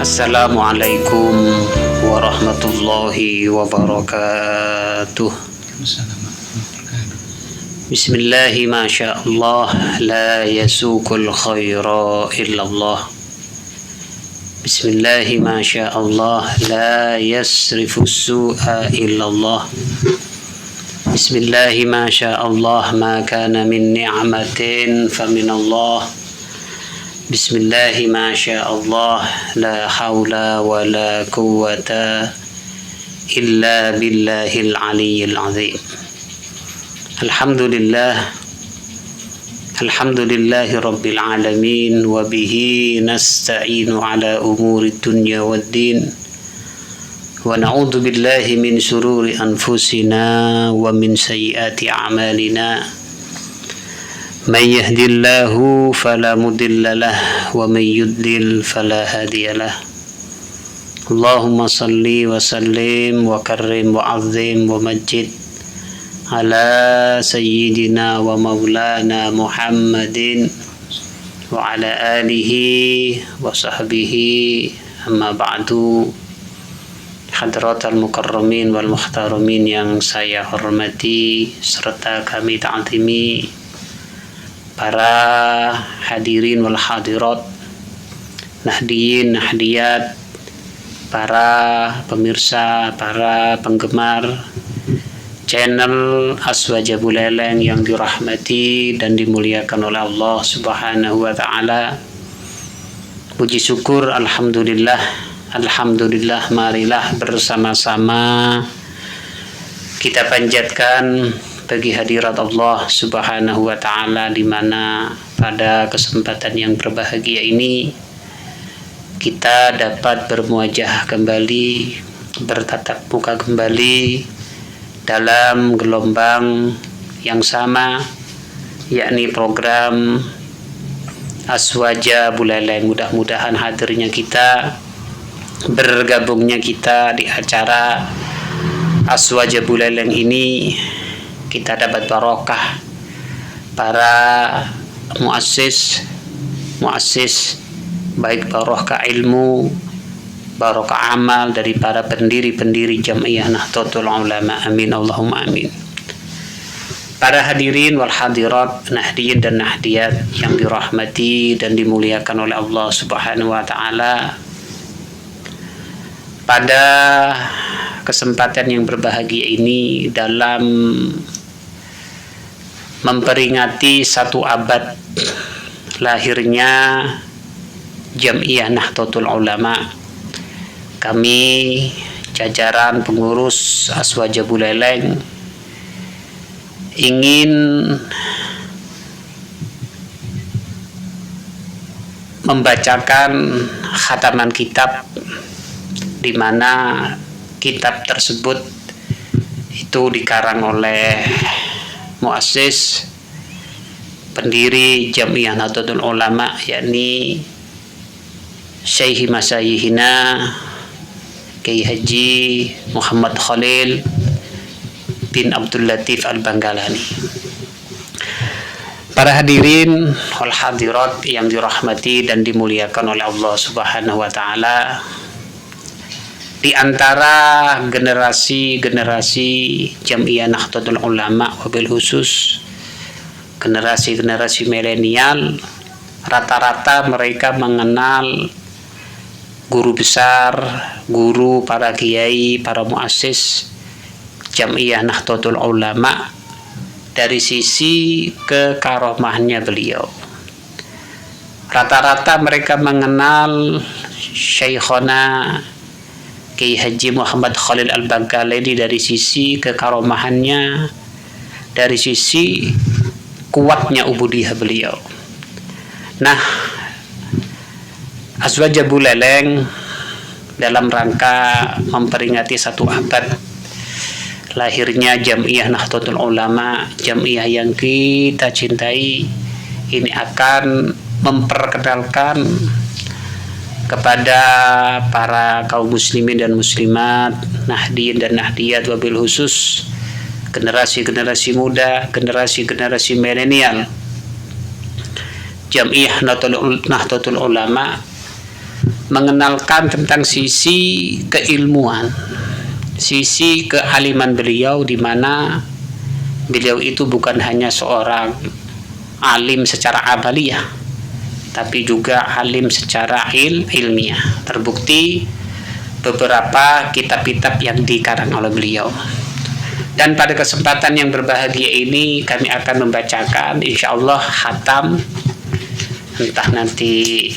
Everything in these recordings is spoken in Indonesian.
Assalamualaikum warahmatullahi wabarakatuh. Bismillahi masyaallah, la yasukul khaira illallah. Bismillahi masyaallah, la yasrifus su'a illallah. Bismillahi masyaallah, ma kana min ni'matin faminallah. Bismillahi masyaallah, la hawla wa la quwwata illa billahil aliyyil azim. Alhamdulillahi rabbil alamin, wa bihi nasta'inu ala umuri dunya waddin, wa na'udzu billahi min shururi anfusina wa min sayyiati a'malina. Man yahdillahu fala mudilla lahu wa man yudlil fala hadiya lahu. Allahumma salli wa sallim wa karrim wa azim wa majid ala sayyidina wa maulana Muhammadin wa ala alihi wa sahbihi, amma ba'du. Hadratal mukarramin wal muhtaramin yang saya hormati serta kami ta'zimi, para hadirin wal hadirat, nahdiyin, nahdiyat, para pemirsa, para penggemar channel Aswaja Buleleng yang dirahmati dan dimuliakan oleh Allah Subhanahu wa ta'ala. Puji syukur, alhamdulillah, marilah bersama-sama kita panjatkan bagi hadirat Allah Subhanahu wa ta'ala, di mana pada kesempatan yang berbahagia ini kita dapat bermuajah kembali, bertatap muka kembali dalam gelombang yang sama, yakni program Aswaja Buleleng. Mudah-mudahan hadirnya kita, bergabungnya kita di acara Aswaja Buleleng ini, kita dapat barokah para muassis, baik barokah ilmu, barokah amal dari para pendiri-pendiri Jam'iyah Nahdlatul Ulama. Amin Allahumma amin. Para hadirin wal hadirat, nahdiyin dan nahdiyat yang dirahmati dan dimuliakan oleh Allah Subhanahu wa ta'ala, pada kesempatan yang berbahagia ini, dalam memperingati 1 abad lahirnya Jam'iyah Nahdlatul Ulama, kami jajaran pengurus Aswaja Buleleng ingin membacakan khataman kitab, di mana kitab tersebut itu dikarang oleh muassis, pendiri Jam'iyah Nahdlatul Ulama, yakni Syekh Masyayihina Kiai Haji Muhammad Khalil bin Abdul Latif Al-Bangkalani. Para hadirin wal hadirat yang dirahmati dan dimuliakan oleh Allah Subhanahu wa ta'ala, di antara generasi-generasi Jam'iyah Nahdlatul Ulama, wabil khusus generasi-generasi milenial, rata-rata mereka mengenal guru besar, guru, para kiai, para muassis Jam'iyah Nahdlatul Ulama dari sisi kekaromahnya beliau. Rata-rata mereka mengenal Syekhona Kiai Haji Muhammad Khalil Al-Bangkalani dari sisi kekaromahannya, dari sisi kuatnya ubudiyah beliau. Nah, Aswaja Buleleng dalam rangka memperingati 1 abad lahirnya Jam'iyah Nahdlatul Ulama, Jam'iyah yang kita cintai, ini akan memperkenalkan kepada para kaum muslimin dan muslimat, nahdiyin dan nahdiyat, wabil khusus generasi-generasi muda, generasi-generasi milenial, Jam'iyah Nahdlatul Ulama mengenalkan tentang sisi keilmuan, sisi kealiman beliau, di mana beliau itu bukan hanya seorang alim secara amaliyah, tapi juga alim secara ilmiah. Terbukti beberapa kitab-kitab yang dikarang oleh beliau. Dan pada kesempatan yang berbahagia ini kami akan membacakan insyaallah khatam, entah nanti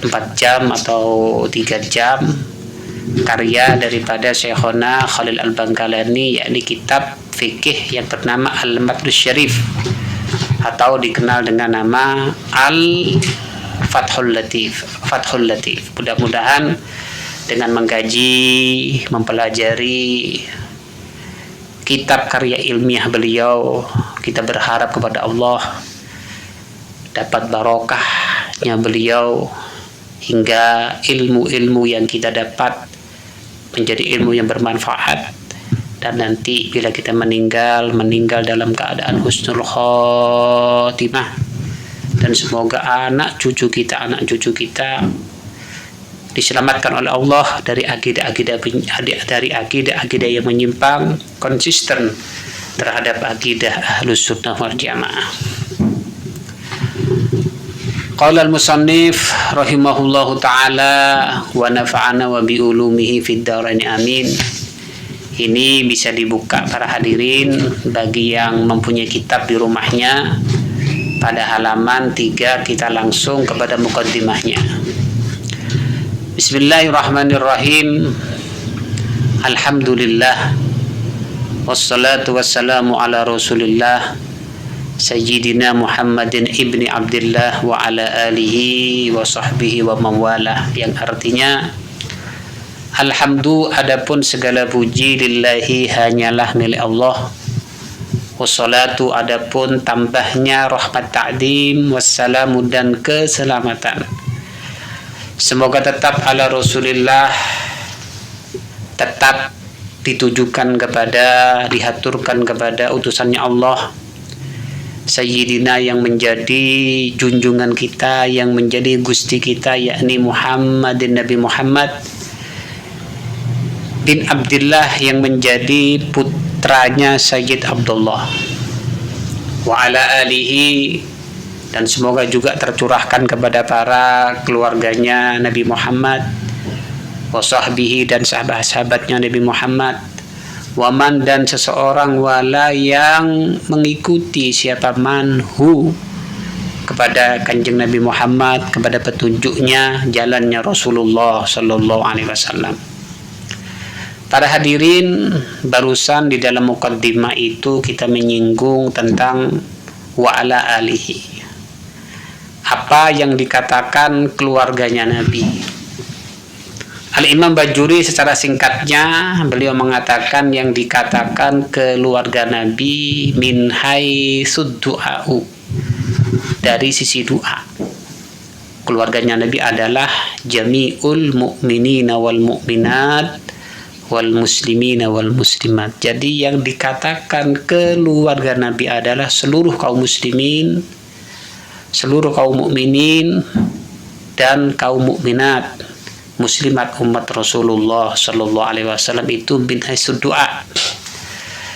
4 jam atau 3 jam, karya daripada Syekhona Khalil Al-Bangkalani, yakni kitab fikih yang bernama Al-Matnus Syarif, atau dikenal dengan nama Al-Fathul Latif. Fathul Latif. Mudah-mudahan dengan mengkaji, mempelajari kitab karya ilmiah beliau, kita berharap kepada Allah dapat barokahnya beliau, hingga ilmu-ilmu yang kita dapat menjadi ilmu yang bermanfaat, dan nanti bila kita meninggal dalam keadaan husnul khotimah, dan semoga anak cucu kita diselamatkan oleh Allah dari akidah-akidah yang menyimpang, konsisten terhadap akidah Ahlus Sunnah wal Jamaah. Qala al-musannif rahimahullahu ta'ala wa nafa'ana wa bi ulumihi fid dharain amin. Ini bisa dibuka para hadirin bagi yang mempunyai kitab di rumahnya. Pada halaman 3 kita langsung kepada muqaddimahnya. Bismillahirrahmanirrahim. Alhamdulillah wassalatu wassalamu ala Rasulillah Sayyidina Muhammadin ibni Abdillah wa ala alihi wa sahbihi wa mawalah, yang artinya alhamdu, adapun segala puji, lillahi, hanyalah milik Allah, wassalatu, adapun tambahnya rahmat ta'dim, wassalamu, dan keselamatan, semoga tetap ala Rasulillah, tetap ditujukan kepada, dihaturkan kepada utusannya Allah, Sayyidina, yang menjadi junjungan kita, yang menjadi gusti kita, yakni Muhammadin, Nabi Muhammad bin Abdillah, yang menjadi putranya Sayyid Abdullah, wa ala alihi, dan semoga juga tercurahkan kepada para keluarganya Nabi Muhammad, wa sahbihi, dan sahabat-sahabatnya Nabi Muhammad, waman, dan seseorang, wala, yang mengikuti siapa, manhu, kepada kanjeng Nabi Muhammad, kepada petunjuknya, jalannya Rasulullah Sallallahu Alaihi Wasallam. Para hadirin, barusan di dalam muqaddimah itu kita menyinggung tentang wa ala alihi, apa yang dikatakan keluarganya Nabi. Al-Imam Bajuri secara singkatnya beliau mengatakan yang dikatakan keluarga Nabi min haitsud du'a'u, dari sisi doa. Keluarganya Nabi adalah jami'ul mu'minina wal mu'minat wal muslimina wal muslimat. Jadi yang dikatakan keluarga Nabi adalah seluruh kaum muslimin, seluruh kaum mukminin, dan kaum mukminat, muslimat umat Rasulullah Sallallahu Alaihi Wasallam, itu bin haitsud du'a.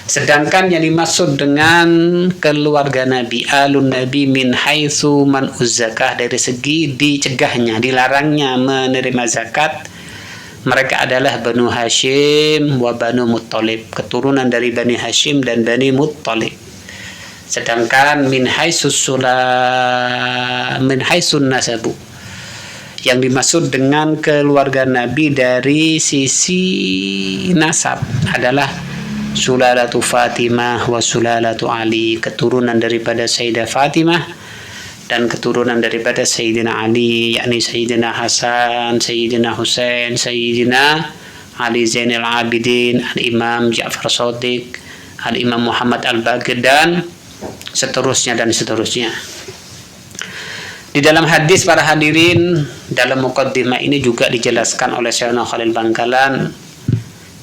Sedangkan yang dimaksud dengan keluarga Nabi, alun Nabi, min haitsu man uzzakah, dari segi dicegahnya, dilarangnya menerima zakat, mereka adalah Banu Hashim wa Banu Muttalib, keturunan dari Bani Hashim dan Bani Muttalib. Sedangkan min haitsun nasabu, yang dimaksud dengan keluarga Nabi dari sisi nasab adalah sulalatu Fatimah wa sulalatu Ali, keturunan daripada Sayyidah Fatimah dan keturunan daripada Sayyidina Ali, yakni Sayyidina Hasan, Sayyidina Husain, Sayyidina Ali Zainal Abidin, Al-Imam Ja'far Shadiq, Al-Imam Muhammad Al-Baqir, dan seterusnya dan seterusnya. Di dalam hadis, para hadirin, dalam muqaddimah ini juga dijelaskan oleh Syekhna Khalil Bangkalan.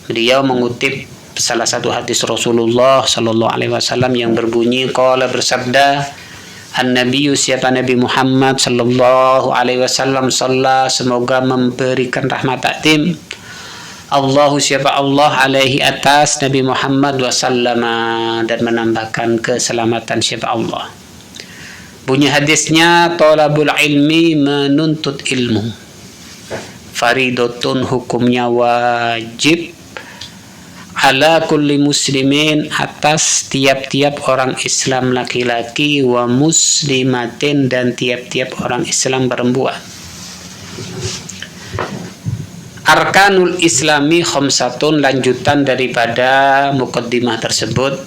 Beliau mengutip salah satu hadis Rasulullah Sallallahu Alaihi Wasallam yang berbunyi, qala, bersabda, An-Nabi siapa Nabi Muhammad sallallahu alaihi wasallam shalla semoga memberikan rahmat takdim. Allahu siapa Allah alaihi atas Nabi Muhammad wasallama dan menambahkan keselamatan siapa Allah. Bunyi hadisnya talabul ilmi menuntut ilmu. Faridatun hukumnya wajib ala kulli muslimin atas tiap-tiap orang Islam laki-laki wa muslimatin dan tiap-tiap orang Islam perempuan. Arkanul Islami khamsatun lanjutan daripada muqaddimah tersebut.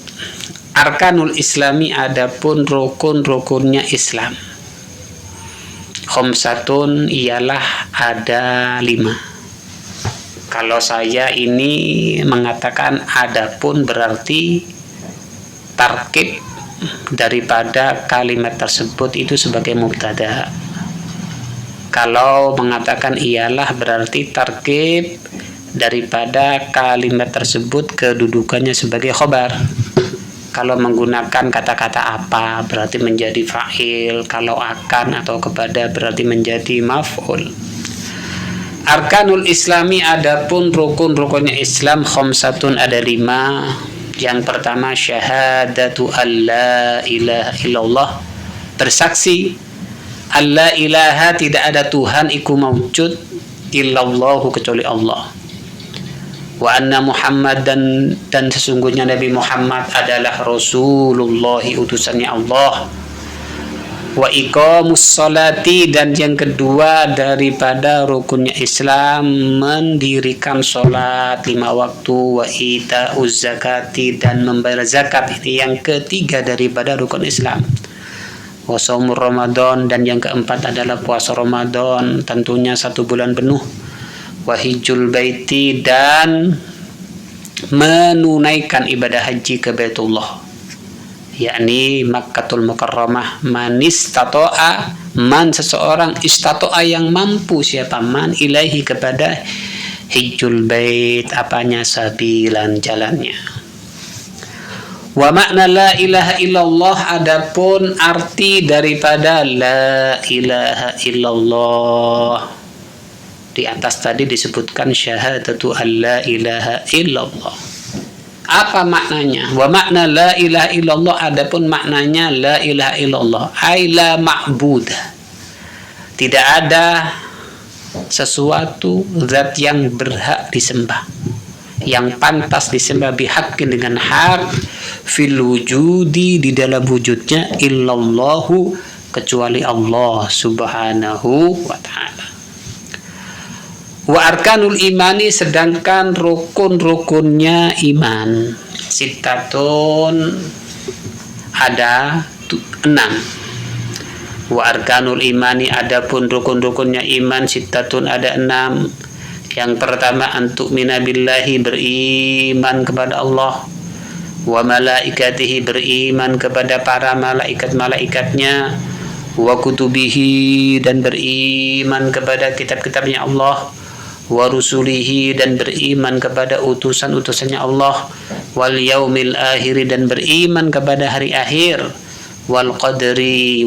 Arkanul Islami adapun rukun-rukunnya Islam. Khamsatun ialah ada 5. Kalau saya ini mengatakan adapun berarti tarkib daripada kalimat tersebut itu sebagai mubtada. Kalau mengatakan ialah berarti tarkib daripada kalimat tersebut kedudukannya sebagai khobar. Kalau menggunakan kata-kata apa berarti menjadi fa'il, kalau akan atau kepada berarti menjadi maf'ul. Arkanul Islami adapun rukun-rukunnya Islam khamsatun ada 5. Yang pertama syahadatu alla ilaha illallah, bersaksi alla ilaha tidak ada Tuhan iku maujud illallahu kecuali Allah. Wa anna Muhammad dan sesungguhnya Nabi Muhammad adalah Rasulullah utusannya Allah. Wa iqamus sholati dan yang kedua daripada rukunnya Islam mendirikan sholat 5 waktu. Wa ita'uz zakati dan membayar zakat, ini yang ketiga daripada rukun Islam. Wa shaumur Ramadan dan yang keempat adalah puasa Ramadan tentunya 1 bulan penuh. Wa hijjul baiti dan menunaikan ibadah haji ke Baitullah, yakni Makkatul Mukarramah. Man istata'a, man seseorang, istata'a yang mampu siapa, man ilaihi kepada hijjul bait apanya, sabilan jalannya. Wa makna la ilaha illallah adapun arti daripada la ilaha illallah. Di atas tadi disebutkan syahadatu alla ilaha illallah. Apa maknanya? Wa makna la ilaha illallah adapun maknanya la ilaha illallah ay la ma'bud. Tidak ada sesuatu zat yang berhak disembah, yang pantas disembah bihaqqin dengan hak, fil wujudi di dalam wujudnya, illallahu kecuali Allah subhanahu wa ta'ala. Wa arkanul imani sedangkan rukun-rukunnya iman sittatun ada 6. Wa arkanul imani adapun rukun-rukunnya iman sittatun ada 6. Yang pertama antu'mina billahi beriman kepada Allah, wa malaikatihi beriman kepada para malaikat-malaikatnya, wa kutubihi dan beriman kepada kitab-kitabnya Allah, wa rusulihi dan beriman kepada utusan-utusannya Allah, wal yaumil akhir dan beriman kepada hari akhir, wal qadari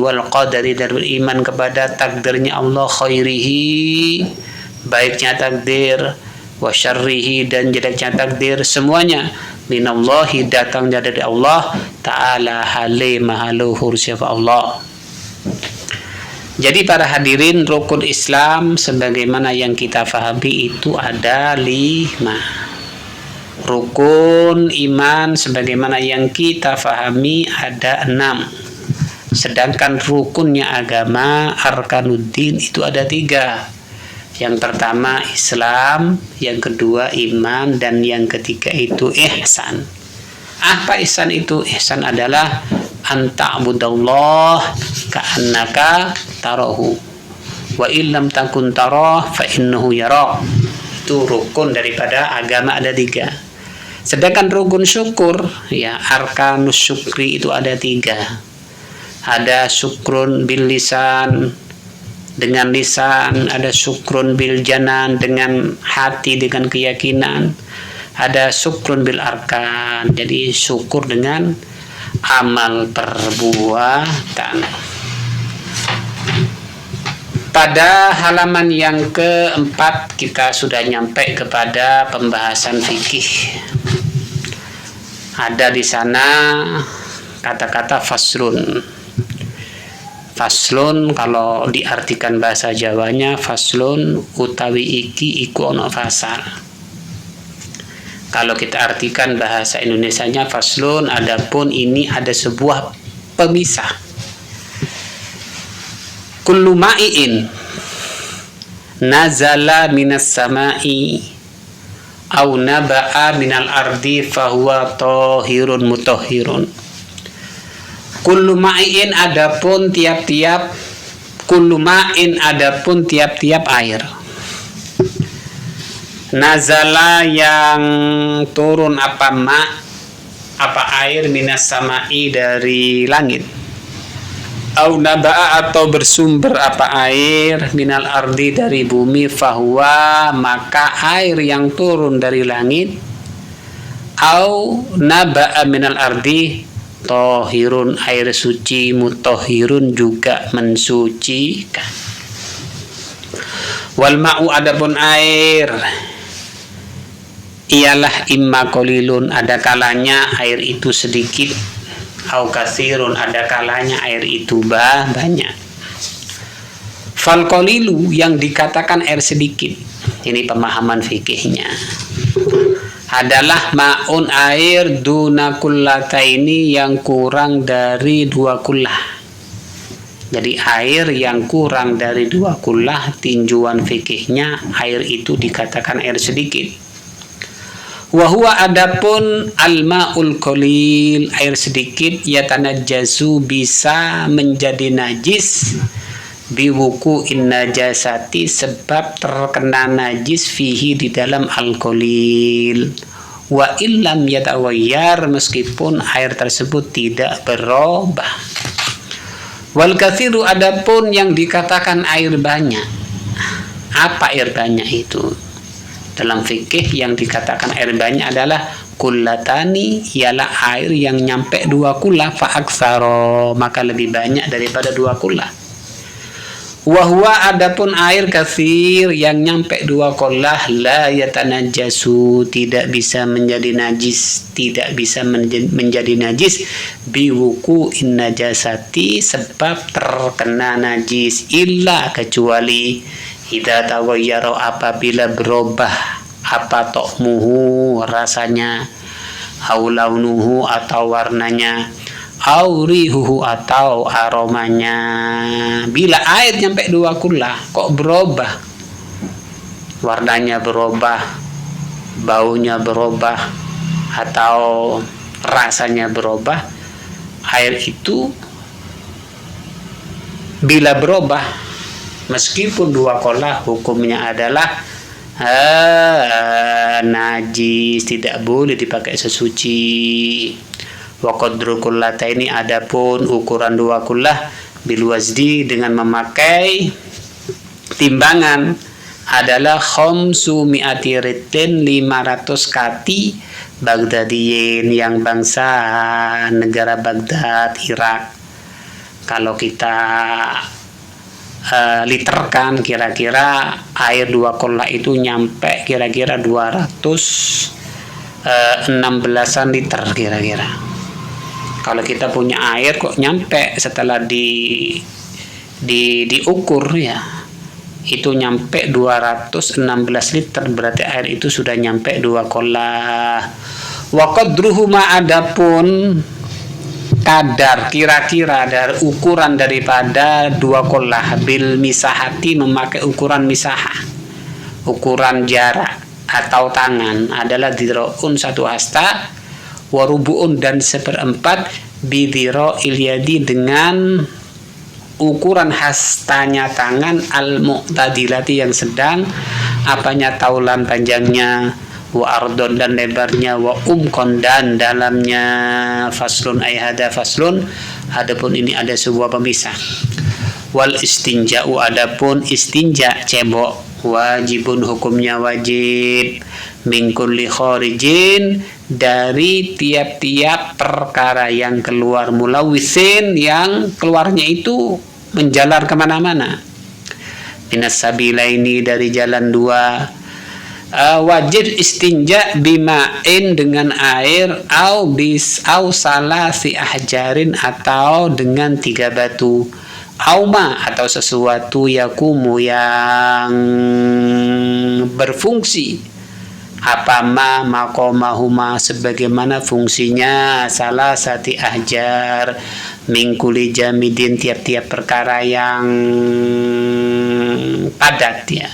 dan beriman kepada takdirnya Allah, khairihi baiknya takdir, wa syarrihi dan jeleknya takdir, semuanya minallahi datangnya dari Allah ta'ala halim maha luhur siapa Allah. Jadi para hadirin, rukun Islam sebagaimana yang kita fahami itu ada 5. Rukun iman sebagaimana yang kita fahami ada 6. Sedangkan rukunnya agama arkanuddin itu ada 3. Yang pertama Islam, yang kedua iman, dan yang ketiga itu ihsan. Apa ihsan itu? Ihsan adalah anta'budallah ka'annaka tarahu wa illam takun tarah fa innahu yarah. Itu rukun daripada agama ada 3. Sedangkan rukun syukur, ya arkanus syukri itu ada 3. Ada syukrun bil lisan dengan lisan, ada syukrun bil janan dengan hati dengan keyakinan, ada syukrun bil arkan jadi syukur dengan amal perbuatan. Pada halaman yang keempat kita sudah nyampe kepada pembahasan fikih. Ada di sana kata-kata faslun. Faslun kalau diartikan bahasa Jawanya, faslun utawi iki iku ono fasal. Kalau kita artikan bahasa Indonesianya faslun, adapun ini ada sebuah pemisah. Kullu ma'iin nazala minas sama'i au naba'a minal ardi fahuwa tahirun mutahhirun. Kullu ma'iin adapun tiap-tiap air. Nazala yang turun apa air minas sama'i dari langit. Au naba'a atau bersumber apa air minal ardi dari bumi, fahuwa maka air yang turun dari langit, au naba'a minal ardi tohirun air suci, mutohirun juga mensucikan. Wal ma'u adapun air ialah imma qalilun ada kalanya air itu sedikit, au katsirun ada kalanya air itu banyak. Fal qalilu yang dikatakan air sedikit, ini pemahaman fikihnya, adalah ma'un air duna kullataini yang kurang dari 2 kullah. Jadi air yang kurang dari 2 kullah, tinjuan fikihnya air itu dikatakan air sedikit. Wahuwa adapun al-ma'ul qalil air sedikit yatanajjasu bisa menjadi najis biwuku in najasati sebab terkena najis fihi di dalam al-qalil wa illam yatawayyar meskipun air tersebut tidak berubah. Wal katsiru adapun yang dikatakan air banyak. Apa air banyak itu? Dalam fikih yang dikatakan air banyak adalah kullatani, ialah air yang nyampe 2 kullah fa aktsara, maka lebih banyak daripada 2 kullah. Wa huwa adapun air katsir yang nyampe 2 kullah la yatanajjasu tidak bisa menjadi najis, biwuku in najasati sebab terkena najis, illa kecuali idza taghayyara apabila berubah apa ta'muhu rasanya, au launuhu atau warnanya, au rihuhu atau aromanya. Bila air nyampe 2 kullah kok berubah, warnanya berubah, baunya berubah atau rasanya berubah, air itu bila berubah meskipun 2 kullah hukumnya adalah najis, tidak boleh dipakai sesuci. Wa qadru kullataini adapun ukuran 2 kullah bil wazdi dengan memakai timbangan adalah khamsu mi'ati ritlin 500 kati Baghdadiyin yang bangsa negara Baghdad, Irak. Kalau kita literkan kira-kira air 2 kullah itu nyampe kira-kira 216an liter kira-kira. Kalau kita punya air kok nyampe setelah diukur ya, itu nyampe 216 liter, berarti air itu sudah nyampe 2 kullah. Wa qadruhu ma adapun kadar kira-kira dari ukuran daripada 2 kullah bil misahati memakai ukuran misahah, ukuran jarak atau tangan adalah dhiraun 1 hasta, warubuun dan 1/4 bidhiro ilyadi dengan ukuran hastanya tangan, al mu'tadilati yang sedang, apanya taulan panjangnya, wa ardon dan lebarnya, wa umkon dan dalamnya. Faslun ayhada faslun, adapun ini ada sebuah pemisah. Wal istinja'u adapun istinja cebok, wajibun hukumnya wajib, min kulli kharijin dari tiap-tiap perkara yang keluar, mulawisin yang keluarnya itu menjalar kemana-mana, minas sabilaini dari jalan dua. Wajib istinja bima'in dengan air au salasi ahjarin atau dengan 3 batu auma atau sesuatu yakumu yang berfungsi apa makomahuma sebagaimana fungsinya salah sati ahjar mingkuli jamidin tiap-tiap perkara yang padat ya,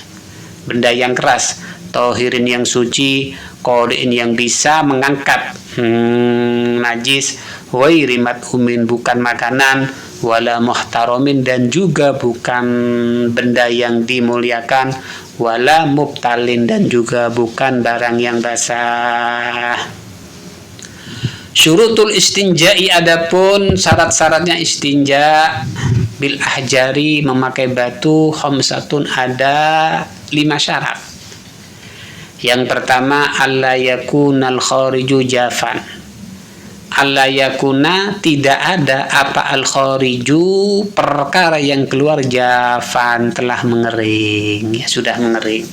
benda yang keras, tohirin yang suci, qoliin yang bisa mengangkat najis, wairi madhumin bukan makanan, wala muhtaromin dan juga bukan benda yang dimuliakan, wala mubtalin dan juga bukan barang yang basah. Syurutul istinja'i adapun syarat-syaratnya istinja bil ahjari memakai batu khamsatun ada 5 syarat. Yang pertama alla yakunal khariju jafan. Alla yakuna tidak ada apa al khariju perkara yang keluar jafan telah mengering ya sudah mengering.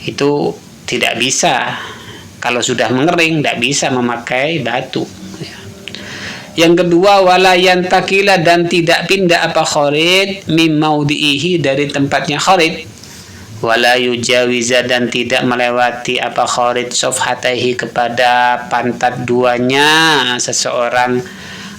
Itu tidak bisa. Kalau sudah mengering tidak bisa memakai batu. Yang kedua wala yantakila dan tidak pindah apa kharid mim maudhihi dari tempatnya kharid. Wala yujawiza dan tidak melewati apa kharid sofhataihi kepada pantat duanya seseorang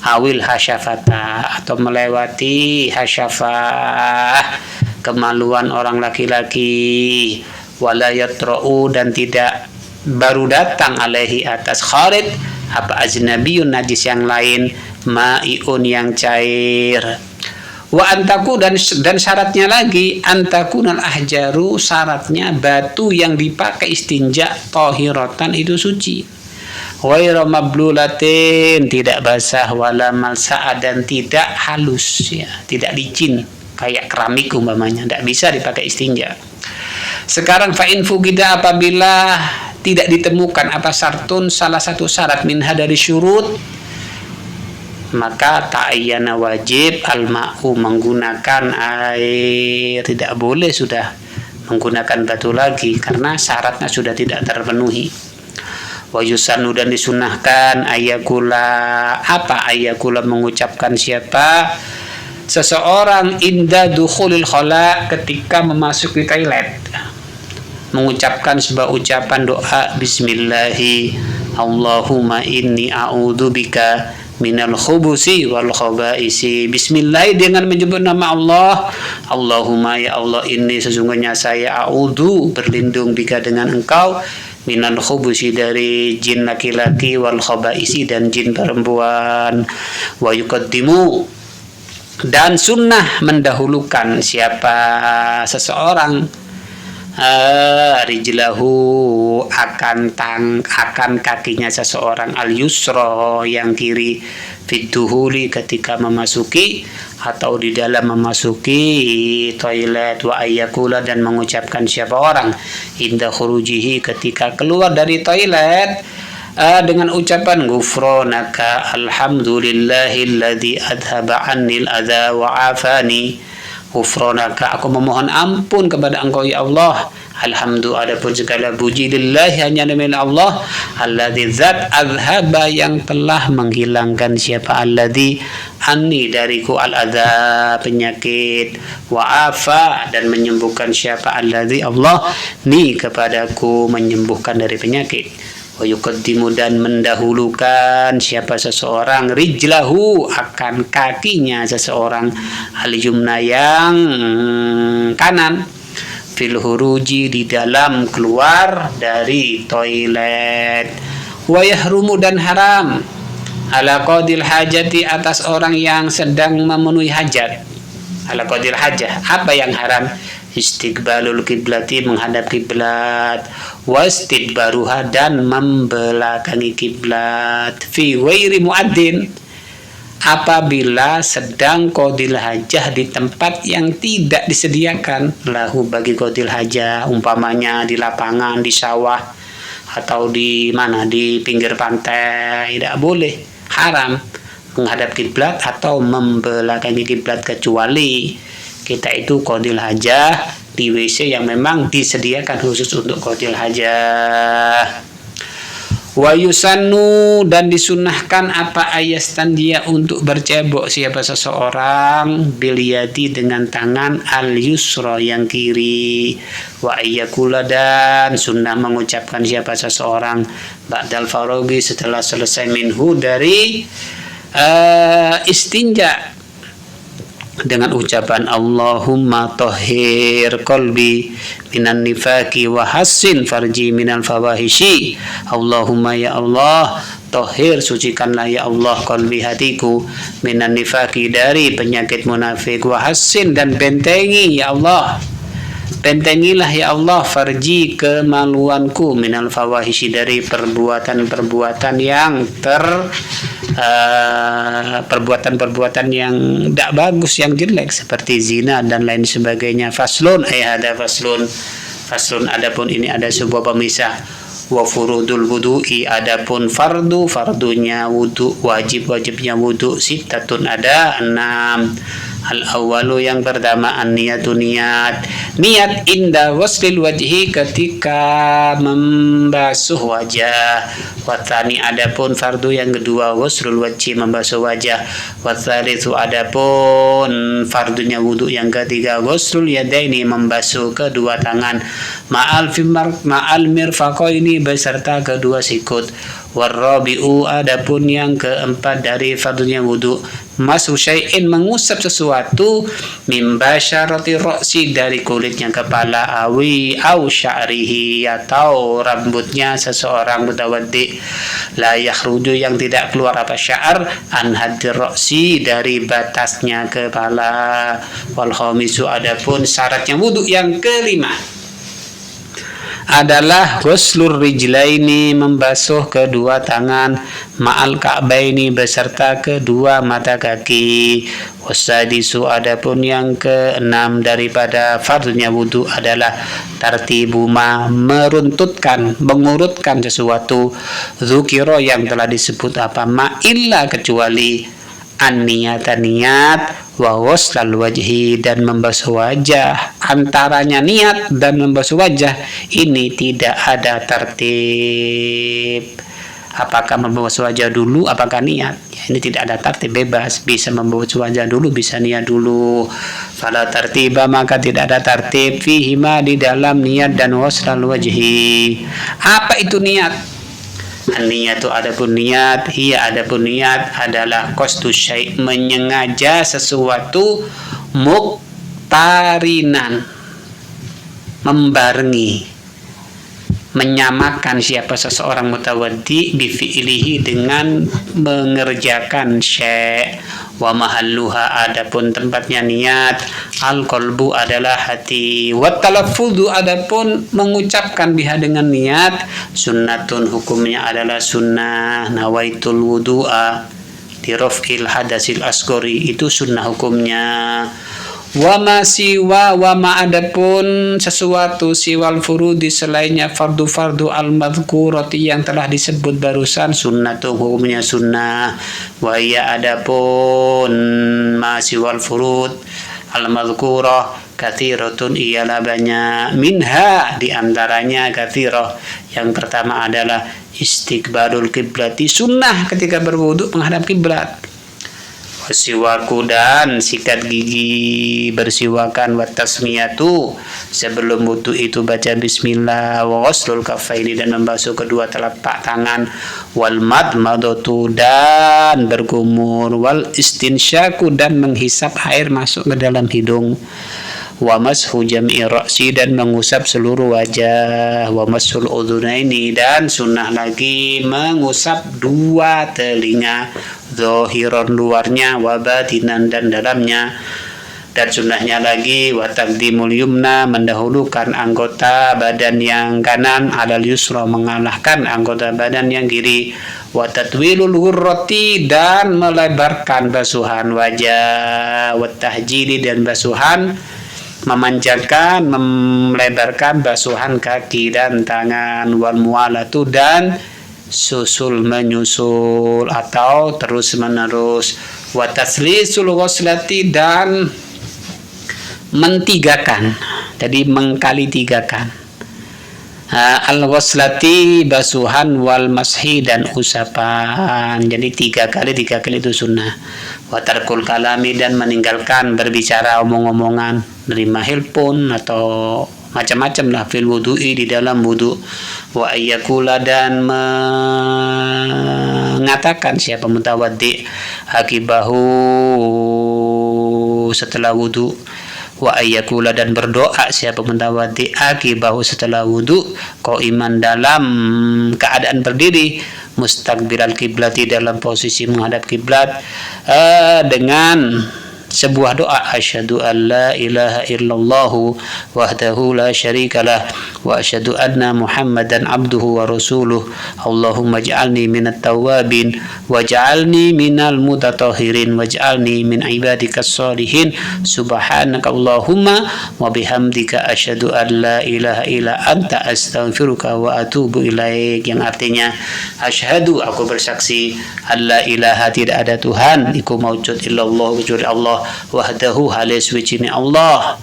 awil hasyafata atau melewati hasyafah kemaluan orang laki-laki. Wala yatra'u dan tidak baru datang alaihi atas kharid apa ajnabiyun najis yang lain ma'iun yang cair. Wa antaku dan syaratnya lagi antakunal ahjaru syaratnya batu yang dipakai istinja tahiratan itu suci. Ghairu mablulatin tidak basah wala malsa'a dan tidak halus ya, tidak licin kayak keramik umpamanya, tidak bisa dipakai istinja. Sekarang fa'in fugida apabila tidak ditemukan apa syartun salah satu syarat minha dari syurut maka ta'ayyana wajib al-ma'u menggunakan air, tidak boleh sudah menggunakan batu lagi karena syaratnya sudah tidak terpenuhi. Wa yusannu dan disunahkan ayakula apa ayakula mengucapkan siapa seseorang inda dukhulil khala ketika memasuki toilet mengucapkan sebuah ucapan doa bismillahi Allahumma inni a'udzubika minal khubusi wal khabaisi. Bismillah dengan menyebut nama Allah. Allahumma ya Allah ini sesungguhnya saya a'udzu berlindung bika dengan engkau minal khubusi dari jin laki-laki wal khabaisi dan jin perempuan. Wa yuqaddimu dan sunnah mendahulukan siapa seseorang rijlahu akan kakinya seseorang al yusra yang kiri fituhuli ketika memasuki atau di dalam memasuki toilet wa ayyakula dan mengucapkan siapa orang inda khurujihi ketika keluar dari toilet dengan ucapan ghufranaka alhamdulillahilladzi adhaba annil adza wa afani. Ghufranaka aku memohon ampun kepada engkau ya Allah. Alhamdulillah adapun segala puji lillahi hanya milik Allah alladzi zat azhaba yang telah menghilangkan siapa alladzi anni dariku al adza penyakit wa afa dan menyembuhkan siapa alladzi Allah ni kepadaku menyembuhkan dari penyakit. Wa yuqaddimu dan mendahulukan siapa seseorang rijlahu akan kakinya seseorang al-yumna yang kanan fil huruji di dalam keluar dari toilet. Wa yahrumu dan haram ala qadil hajati atas orang yang sedang memenuhi hajat. Ala qadil hajah apa yang haram? Istiqbalul kiblati menghadap kiblat, wastidbaruha dan membelakangi kiblat, fi wairi muadzin apabila sedang qadil hajah di tempat yang tidak disediakan lahu bagi qadil hajah, umpamanya di lapangan, di sawah atau di mana di pinggir pantai, tidak boleh, haram menghadap kiblat atau membelakangi kiblat kecuali kita itu qadil hajah di WC yang memang disediakan khusus untuk qadil hajah. Wa yusannu, dan disunahkan apa ayastan dia untuk bercebok siapa seseorang bilyadi dengan tangan al yusra yang kiri. Wa ayyakula, dan sunnah mengucapkan siapa seseorang ba'dal farogi setelah selesai minhu dari istinja dengan ucapan Allahumma tahhir qalbi minan nifaqi wa hassin farji minal fawahishi. Allahumma, ya Allah, tahhir, sucikanlah ya Allah qalbi, hatiku, minan nifaqi dari penyakit munafik, wa hassin, dan bentengi ya Allah, bentengilah ya Allah farji, kemaluanku, minal fawahishi, dari perbuatan-perbuatan yang perbuatan-perbuatan yang tidak bagus, yang jelek seperti zina dan lain sebagainya. Faslun, ada faslun, adapun ini ada sebuah pemisah. Wa furudul wudu'i, adapun fardunya wudu, wajibnya wudu, sittatun, ada 6. Al awalu, yang pertama, an-niyatu, niat inda waslil wajhi, ketika membasuh wajah. Watsani, adapun fardu yang kedua, waslul wajhi, membasuh wajah. Watsalitsu, adapun fardunya wudu yang ketiga, waslul yadaini, membasuh kedua tangan. Ma'al mirfaqaini, beserta kedua sikut. Warrabi'u, adapun yang keempat dari fardunya wudu, masu syai'in, mengusap sesuatu, mimba syarati ro'si, dari kulitnya kepala, awi au sya'rihi, atau rambutnya seseorang mutawaddi, la yakhruju, yang tidak keluar apa sya'ar, an haddir ro'si, dari batasnya kepala. Wal khamisu, adapun syaratnya wudu yang kelima adalah ghuslur rijlaini, membasuh kedua tangan, ma'al ka'baini, beserta kedua mata kaki. Wasadisu, adapun yang keenam daripada fardunya wudu adalah tartibuma, mengurutkan sesuatu, dzukira, yang telah disebut apa, ma illa, kecuali an-niyata, niat, wa ghuslal wajhi, dan membasuh wajah. Antaranya niat dan membasuh wajah ini tidak ada tertib. Apakah membasuh wajah dulu, apakah niat? Ya, ini tidak ada tertib, bebas, bisa membasuh wajah dulu, bisa niat dulu. Fala tartiba, maka tidak ada tertib, fihima, di dalam niat dan ghuslal wajhi. Apa itu niat? Niyatu, adapun niat, adapun niat adalah qasdu syai', menyengaja sesuatu, muqtarinan, membarengi, menyamakan siapa seseorang mutawaddi bifi'lihi, dengan mengerjakan syai'. Wa mahalluha, adapun tempatnya niat, al-qalbu, adalah hati. Wa talaffudhu, adapun mengucapkan biha, dengan niat, sunnatun, hukumnya adalah sunnah. Nawaitul wudu'a diraf'il hadasil asghari, itu sunnah hukumnya. Wa ma siwa, wa ma, adapun sesuatu, siwal furudi, selainnya fardu-fardu al-madhkurati, yang telah disebut barusan, sunnatu, hukumnya sunnah. Wa ya, adapun ma siwal furud al-madhkurah kathiratun, ialah banyak, minha, diantaranya kathirah. Yang pertama adalah istiqbalul kiblati, sunnah ketika berwudu menghadap kiblat. Wasiwaku, dan sikat gigi, bersiwakan. Watasmiyatu, sebelum wudu itu baca bismillah. Wa ghuslul kaffaini, dan membasuh kedua telapak tangan. Wal madmadatu, dan berkumur. Wal istinsyaku, dan menghisap air masuk ke dalam hidung. Wa mashu jam'i ra'si, dan mengusap seluruh wajah. Wa mashul udhunaini, dan sunnah lagi mengusap dua telinga, zahiran, luarnya, wa batinan, dan dalamnya. Dan sunnahnya lagi wa taqdimul yumna, mendahulukan anggota badan yang kanan, alal yusra, mengalahkan anggota badan yang kiri. Wa tatwilul hurrati, dan melebarkan basuhan wajah. Wa tahjili, dan basuhan, memanjangkan, melebarkan basuhan kaki dan tangan. Wal mualatu, dan susul menyusul atau terus menerus. Wa taslisul ghuslati, dan mentigakan, jadi mengkali tigakan. Al-ghuslati basuhan wal mashi dan usapan, jadi 3 kali itu sunnah. Wa tarkul kalami dan meninggalkan berbicara omong-omongan, nerima helpon atau macam-macam lah fil wudu'i di dalam wudu. Wa ayyakula dan mengatakan siapa mutawaddi akibahu setelah wudu. Wa ayyakula dan berdoa siapa mutawaddi akibahu setelah wudu qaiman dalam keadaan berdiri mustaqbilal kiblati dalam posisi menghadap kiblat dengan sebuah doa asyhadu an la ilaha illallah wahdahu la syarikalah wa asyhadu anna muhammadan abduhu wa rasuluh Allahumma ij'alni minat tawwabin waj'alni minal mutatahhirin waj'alni min ibadikas sholihin subhanaka Allahumma wa bihamdika asyhadu an la ilaha illa anta astaghfiruka wa atubu ilaik, yang artinya asyhadu aku bersaksi an la ilaha tidak ada Tuhan iku maujud illallah kecuali Allah wahdahu halis suci Allah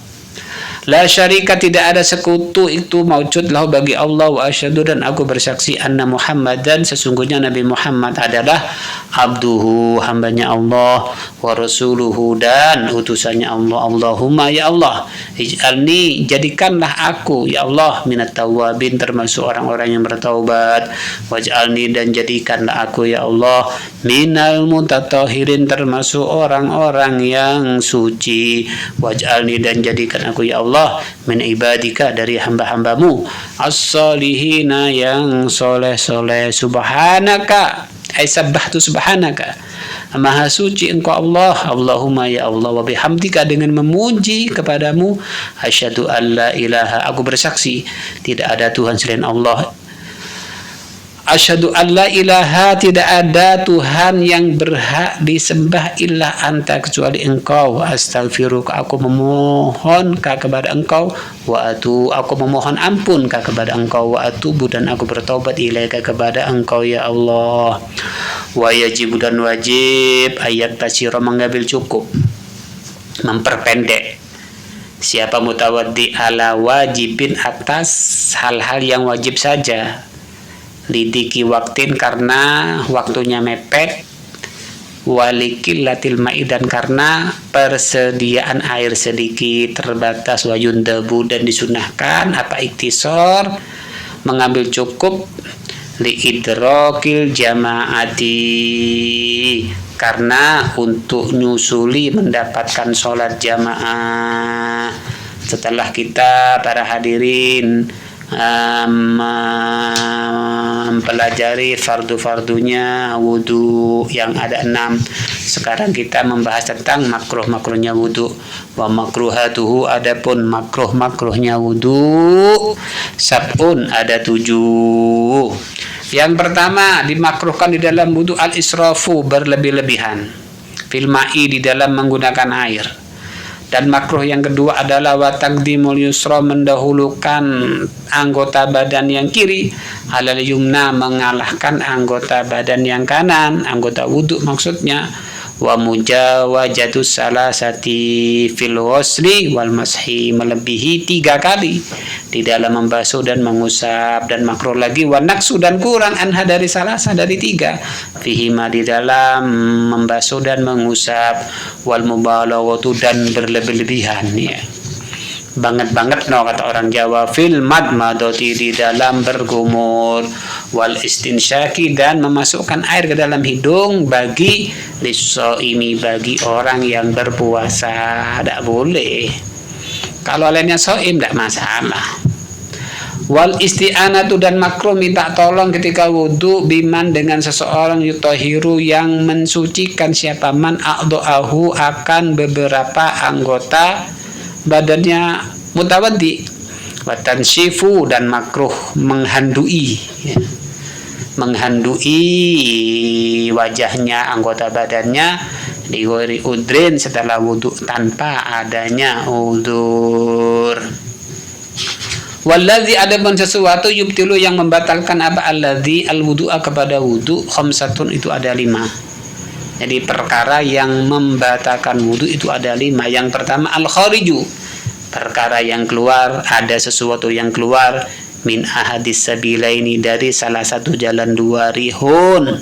la syarika tidak ada sekutu itu maujud lahu bagi Allah wa asyhadu dan aku bersaksi anna Muhammadan sesungguhnya Nabi Muhammad adalah abduhu hambanya Allah wa rasuluhu dan utusannya Allah. Allahumma ya Allah ij'alni jadikanlah aku ya Allah minat tawwabin termasuk orang-orang yang bertaubat waj'alni dan jadikanlah aku ya Allah minal mutatahhirin termasuk orang-orang yang suci waj'alni dan jadikan aku ya Allah min ibadika dari hamba-hambamu as-solihina yang soleh-soleh subhanaka sabbahtu subhanaka maha suci engkau Allah Allahumma ya Allah wa bihamdika dengan memuji kepadamu asyhadu an la ilaha aku bersaksi tidak ada Tuhan selain Allah asyhadu an la ilaha tidak ada Tuhan yang berhak disembah illa anta kecuali engkau astaghfiruka aku memohon kepada engkau wa aku memohon ampun kepada engkau wa atubu dan aku bertobat ilaika kepada engkau ya Allah wa yajibu dan wajib ayat tasiro mengambil cukup memperpendek siapa mutawaddi ala wajibin atas hal-hal yang wajib saja lidiki waktin karena waktunya mepet walikillatil ma'i dan karena persediaan air sedikit terbatas wayundabu dan disunahkan apa iktisor mengambil cukup liidrokil jamaati karena untuk nyusuli mendapatkan sholat jamaah setelah kita para hadirin mempelajari fardu-fardunya wudu yang ada 6. Sekarang kita membahas tentang makruh-makruhnya wudu. Wa makruhatuhu adapun makruh-makruhnya wudu sab'un ada 7. Yang pertama dimakruhkan di dalam wudu al-israfu berlebih-lebihan fil ma'i di dalam menggunakan air. Dan makruh yang kedua adalah wa taqdimul yusra mendahulukan anggota badan yang kiri alal yumna mengalahkan anggota badan yang kanan anggota wudu maksudnya wa mujawajatus salasati fil ghusli wal mashi melebihi 3 kali di dalam membasuh dan mengusap dan makruh lagi wa naqsu dan kurang anha dari salasa dari 3 fihima di dalam membasuh dan mengusap wal mubalaghatu dan berlebih-lebihan ya banget-banget no kata orang Jawa fil madmadoti di dalam bergumur wal istinsyaki dan memasukkan air ke dalam hidung bagi lisoimi bagi orang yang berpuasa tidak boleh kalau lainnya soim tidak masalah wal isti'anatu dan makruh minta tolong ketika wudu biman dengan seseorang yutahiru yang mensucikan siapa man a'do'ahu akan beberapa anggota badannya mutawaddi watan syifu dan makruh menghandui ya. Menghandui wajahnya anggota badannya di ghairi udrin setelah wudu tanpa adanya udzur wallazi adapun sesuatu yubtilu yang membatalkan apa alladzi alwudu'a kepada wudu khamsatun itu ada 5. Jadi perkara yang membatalkan wudu itu ada 5. Yang pertama al-khariju perkara yang keluar, ada sesuatu yang keluar min ahadis sabilaini, dari salah satu jalan dua, rihun,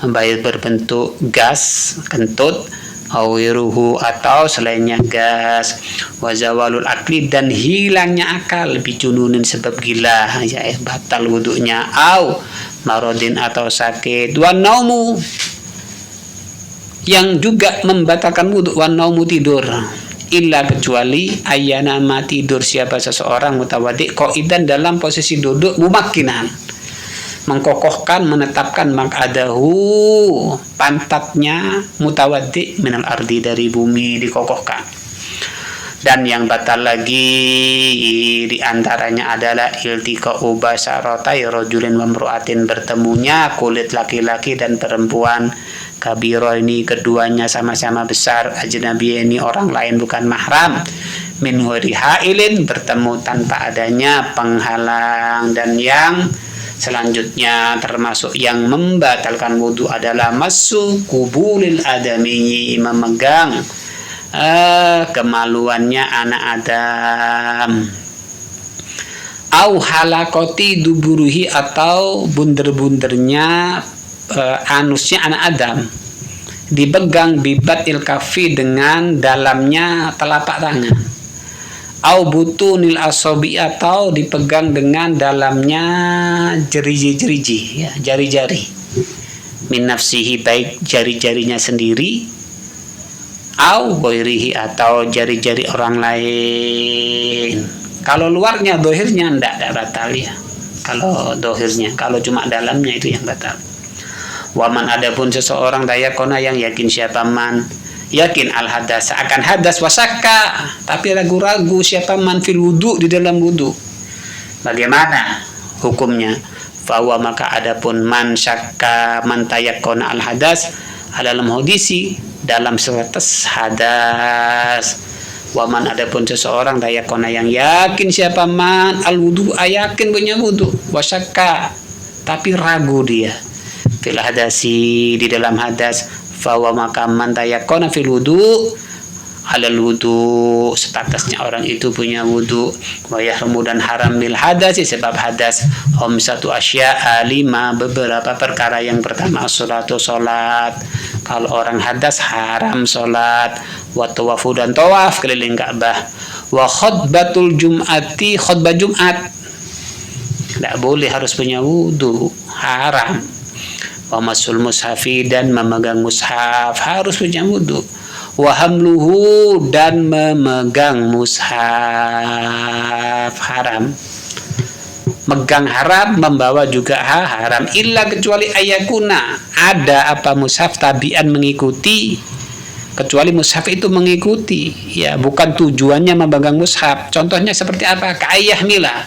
baik berbentuk gas kentut, awiruhu, atau selainnya gas, wazawalul akli, dan hilangnya akal, lebih jununin sebab gila, ya batal wudunya, au marodin, atau sakit, wan naumu, yang juga membatalkan wudu, wan naumu, tidur, illa, kecuali ayana, tidur siapa seseorang, mutawadi qaidan, dalam posisi duduk, mumakkinan, mengkokohkan, menetapkan, maq'adahu, pantatnya, mutawaddi, minal ardi, dari bumi, dikokohkan. Dan yang batal lagi diantaranya adalah iltiqa'u basaratai rajulin wa imra'atin, bertemunya kulit laki-laki dan perempuan, kabiro, ini keduanya sama-sama besar, ajnabi, ini orang lain bukan mahram, min ghairi hailin, bertemu tanpa adanya penghalang. Dan yang selanjutnya termasuk yang membatalkan wudu adalah masu kubulil adami, memegang kemaluannya anak Adam, au halakoti duburuhi, atau bunder-bundernya anusnya anak Adam, dipegang bibat ilkafi, dengan dalamnya telapak tangan, au butunil asobi, atau dipegang dengan dalamnya jeriji-jeriji, ya, jari-jari, min nafsihi, baik jari-jarinya sendiri, au ghairihi, atau jari-jari orang lain. Kalau luarnya, dohirnya tidak batal, ya. Kalau dohirnya, kalau cuma dalamnya itu yang batal. Waman, adapun seseorang dayakona, yang yakin siapa man, yakin al hadas, akan hadas, wasaka, tapi ragu-ragu siapa man fil wudu, di dalam wudu, bagaimana hukumnya? Fawa, maka adapun man syakka, man tayakona al hadas, dalam hodisi, dalam sebatas hadas. Waman, adapun seseorang dayakona, yang yakin siapa man al wudu, yakin punya wudu, wasaka, tapi ragu dia fil hadasi, di dalam hadas, fawa, maka man tayakona fil wudu, halal wudu, statusnya orang itu punya wudu, wa yahrumu, dan haram bil hadasi, sebab hadas, satu asya, 5 beberapa perkara. Yang pertama as-salatu, salat, kalau orang hadas haram salat, wa tawafu, dan tawaf keliling Ka'bah, wa khutbatul jum'ati, khutbah Jumat, tidak boleh, harus punya wudu, haram, wa masul mushafi, dan memegang mushaf, harus punya wudu, wa hamluhu, dan memegang mushaf, haram, megang haram, membawa juga haram, illa, kecuali ayakuna, ada apa mushaf, tabian, mengikuti, kecuali mushaf itu mengikuti, ya, bukan tujuannya memegang mushaf. Contohnya seperti apa? Ka'ayah mila,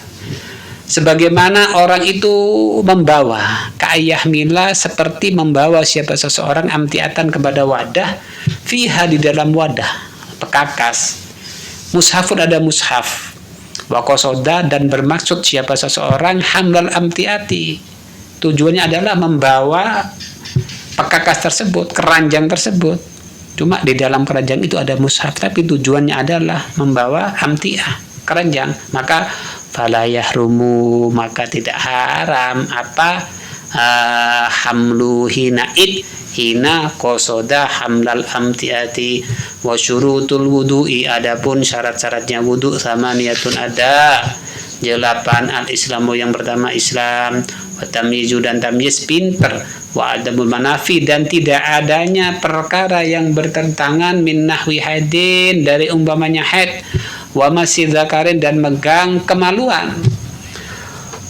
sebagaimana orang itu membawa, ka'ayah mila, seperti membawa siapa seseorang, amtiatan, kepada wadah, fiha, di dalam wadah, pekakas, mushafun, ada mushaf, wa qasoda, dan bermaksud siapa seseorang, hamlal amtiati, tujuannya adalah membawa pekakas tersebut, keranjang tersebut, cuma di dalam keranjang itu ada mushaf, tapi tujuannya adalah membawa amtiah, keranjang, maka fala yahrumu, maka tidak haram apa, hamlu hinaid, hina qasoda hamlal amtiati, wa syurutul wudu'i, adapun syarat-syaratnya wudu, sama niatun, ada 8 al-islamu, yang pertama Islam, wa tamyizu, dan tamyiz, pinter, wa adamul manafi, dan tidak adanya perkara yang bertentangan, min nahwi haidin, dari umpamanya haid, wa masih zakarin, dan megang kemaluan,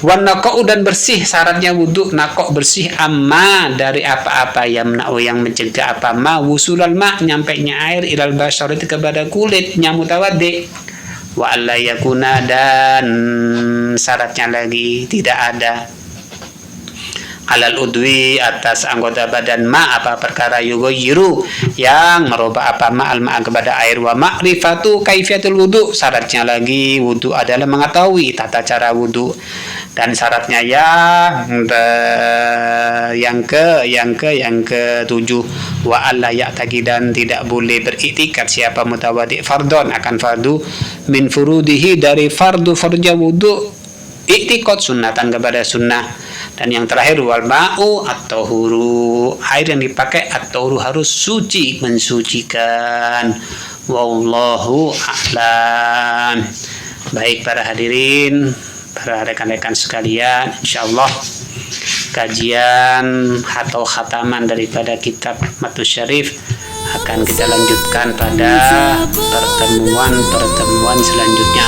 wa naqa'u, dan bersih, syaratnya wudu naqo', bersih, amma, dari apa-apa, yamna'u, yang mencegah apa, ma wusulal ma, nyampainya air, ilal basyarati, kepada kulitnya, mutawaddi, wa alla yakuna, dan syaratnya lagi tidak ada alal udwi atas anggota badan ma apa perkara yughayyiru yang merubah apa ma al ma kepada air wa ma'rifatu kaifiatul wudu syaratnya lagi wudu adalah mengetahui tata cara wudu dan syaratnya yang ke-7 wa alla ya'taqi dan tidak boleh beriktikad siapa mutawadi fardhon akan fardu min furudihi dari fardu wudu iktikad sunnatan kepada sunnah. Dan yang terakhir wal ma'u at-tahuru air yang dipakai at-tahuru harus suci mensucikan. Wallahu a'lam. Baik para hadirin, para rekan-rekan sekalian, insyaallah kajian atau khataman daripada kitab Matnus Syarif akan kita lanjutkan pada pertemuan selanjutnya.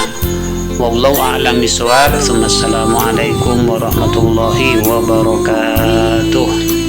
Wallahu a'lam bishawab. Assalamualaikum warahmatullahi wabarakatuh.